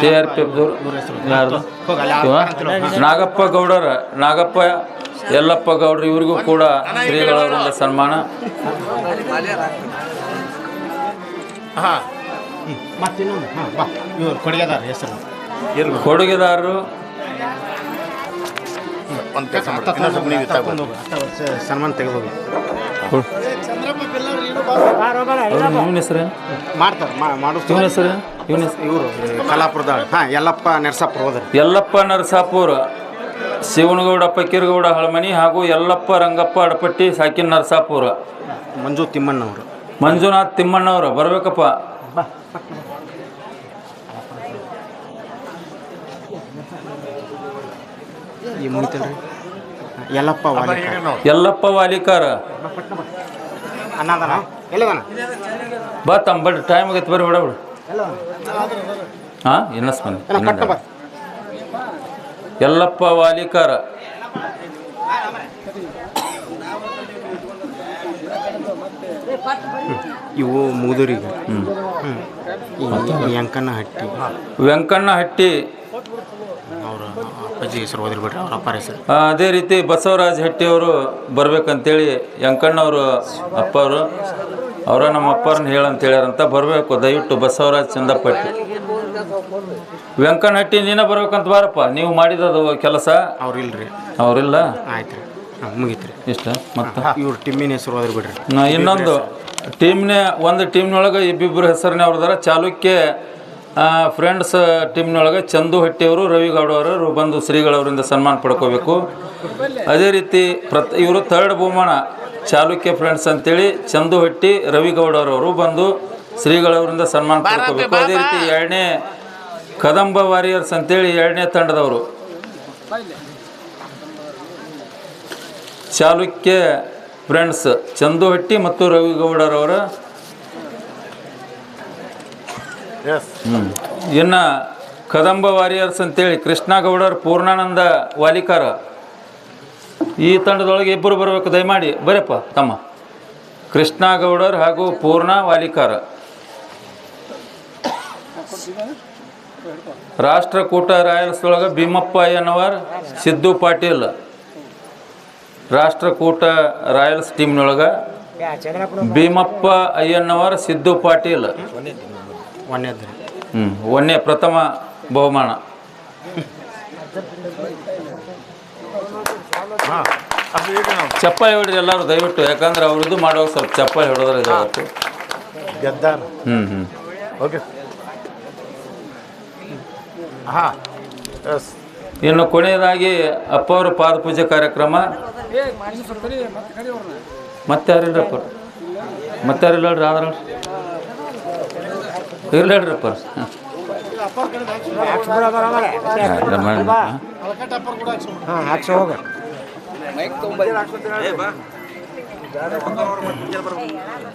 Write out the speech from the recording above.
CRPF Nagappa ಗೌಡರ ನಾಗಪ್ಪ ಯಲ್ಲಪ್ಪ ಗೌಡ್ರು ಇವರಿಗೂ ಕೂಡ ಶ್ರೀಗಳವರಿಂದ ಸನ್ಮಾನ. ಕೊಡುಗೆದಾರರು ಸನ್ಮಾನ ತೆಗೆದು ಇವರು ಕಲಾಪುರದ ಯಲ್ಲಪ್ಪ ನರಸಾಪುರ ಹೋದರು. ಯಲ್ಲಪ್ಪ ನರಸಾಪುರ, ಶಿವನಗೌಡ ಪಕ್ಕೀರಗೌಡ ಹಳಮನಿ ಹಾಗೂ ಯಲ್ಲಪ್ಪ ರಂಗಪ್ಪ ಅಡಪಟ್ಟಿ ಸಾಕಿನ ನರಸಾಪುರ. ಮಂಜುನಾಥ್ ತಿಮ್ಮಣ್ಣವರು ಬರ್ಬೇಕಪ್ಪ. ಯಲ್ಲಪ್ಪ ವಾಲಿಕಾರ ಬಾ ತಂಬ ಟೈಮ್ ಆಗೈತೆ ಬರ್ರಿ ಹೊಡಬಿಡು. ಹಾಂ ಇನ್ನಸ್ ಮಂದಿ ಯಲ್ಲಪ್ಪ ವಾಲಿಕಾರ. ಇವು ಮುದುರಿಗೆ ವೆಂಕಣ್ಣಹಟ್ಟಿ ಅವರ ಅಜ್ಜಿ ಹೆಸರು ಹೋದ್ರಿ ಬಿಡ್ರಿ, ಅವ್ರ ಅಪ್ಪರ ಹೆಸರು. ಅದೇ ರೀತಿ ಬಸವರಾಜ್ ಹಟ್ಟಿಯವರು ಬರ್ಬೇಕಂತೇಳಿ ವೆಂಕಣ್ಣವರು ಅಪ್ಪ ಅವರ ನಮ್ಮ ಅಪ್ಪರನ್ನ ಹೇಳಂತ ಹೇಳ್ಯಾರಂತ. ಬರಬೇಕು ದಯವಿಟ್ಟು ಬಸವರಾಜ್ ಚಂದಪಟ್ಟಿ. ವೆಂಕಣ್ಣಹಟ್ಟಿ ನೀನೇ ಬರ್ಬೇಕಂತ ಬಾರಪ್ಪ, ನೀವು ಮಾಡಿದದು ಕೆಲಸ. ಅವ್ರಿಲ್ಲ ಆಯ್ತು ರೀ, ಮುಗೀತ್ರಿ ಇಷ್ಟ. ಮತ್ತು ಇವ್ರು ಟೀಮಿನ ಹೆಸರು ಹೋದ್ರಿ ಬಿಡ್ರಿ. ಇನ್ನೊಂದು ಒಂದು ಟೀಮ್ನೊಳಗೆ ಇಬ್ಬಿಬ್ಬರು ಹೆಸರನ್ನೇ ಅವ್ರದಾರ. ಚಾಲುಕ್ಯ ಫ್ರೆಂಡ್ಸ್ ಟೀಮ್ನೊಳಗೆ ಚಂದು ಹಟ್ಟಿಯವರು, ರವಿಗೌಡವರು ಬಂದು ಶ್ರೀಗಳವರಿಂದ ಸನ್ಮಾನ ಪಡ್ಕೋಬೇಕು. ಅದೇ ರೀತಿ ಇವರು ಥರ್ಡ್ ಬಹುಮಾನ ಚಾಲುಕ್ಯ ಫ್ರೆಂಡ್ಸ್ ಅಂತೇಳಿ ಚಂದು ಹಟ್ಟಿ, ರವಿಗೌಡರವರು ಬಂದು ಶ್ರೀಗಳವರಿಂದ ಸನ್ಮಾನ ಪಡ್ಕೋಬೇಕು. ಅದೇ ರೀತಿ ಎರಡನೇ ಕದಂಬ ವಾರಿಯರ್ಸ್ ಅಂತೇಳಿ ಎರಡನೇ ತಂಡದವರು ಚಾಲುಕ್ಯ ಫ್ರೆಂಡ್ಸ್ ಚಂದು ಹಟ್ಟಿ ಮತ್ತು ರವಿಗೌಡರವರ. ಇನ್ನು ಕದಂಬ ವಾರಿಯರ್ಸ್ ಅಂತೇಳಿ ಕೃಷ್ಣಗೌಡರ್, ಪೂರ್ಣಾನಂದ ವಾಲಿಕಾರ. ಈ ತಂಡದೊಳಗೆ ಇಬ್ಬರು ಬರಬೇಕು, ದಯಮಾಡಿ ಬರಪ್ಪ ತಮ್ಮ. ಕೃಷ್ಣಗೌಡರ್ ಹಾಗೂ ಪೂರ್ಣ ವಾಲಿಕಾರ. ರಾಷ್ಟ್ರಕೂಟ ರಾಯಲ್ಸ್ದೊಳಗೆ ಭೀಮಪ್ಪ ಅಯ್ಯನವರ್, ಸಿದ್ದು ಪಾಟೀಲ್. ರಾಷ್ಟ್ರಕೂಟ ರಾಯಲ್ಸ್ ಟೀಮ್ನೊಳಗೆ ಭೀಮಪ್ಪ ಅಯ್ಯನವರ್, ಸಿದ್ದು ಪಾಟೀಲ್. ಒಂದೇ ಪ್ರಥಮ ಬಹುಮಾನ. ಚಪ್ಪಾಳಿ ಹೊಡ್ರಿ ಎಲ್ಲರೂ ದಯವಿಟ್ಟು, ಯಾಕಂದ್ರೆ ಅವ್ರದ್ದು ಮಾಡುವಾಗ ಸ್ವಲ್ಪ ಚಪ್ಪಾಳಿ ಹೊಡೆದ್ರೆ ಇದಾಗುತ್ತೆ. ಇನ್ನು ಕೊನೆಯದಾಗಿ ಅಪ್ಪ ಅವರ ಪಾದಪೂಜೆ ಕಾರ್ಯಕ್ರಮ. ಮತ್ತೆ ಯಾರಿಲ್ಲಪ್ಪ, ಮತ್ತೆ ಯಾರಿಲ್ಲ ಹೇಳ್ರಿ, ಆದ್ರ ಇರ್ಲಿ ಹೇಳ್ರಪ್ಪ.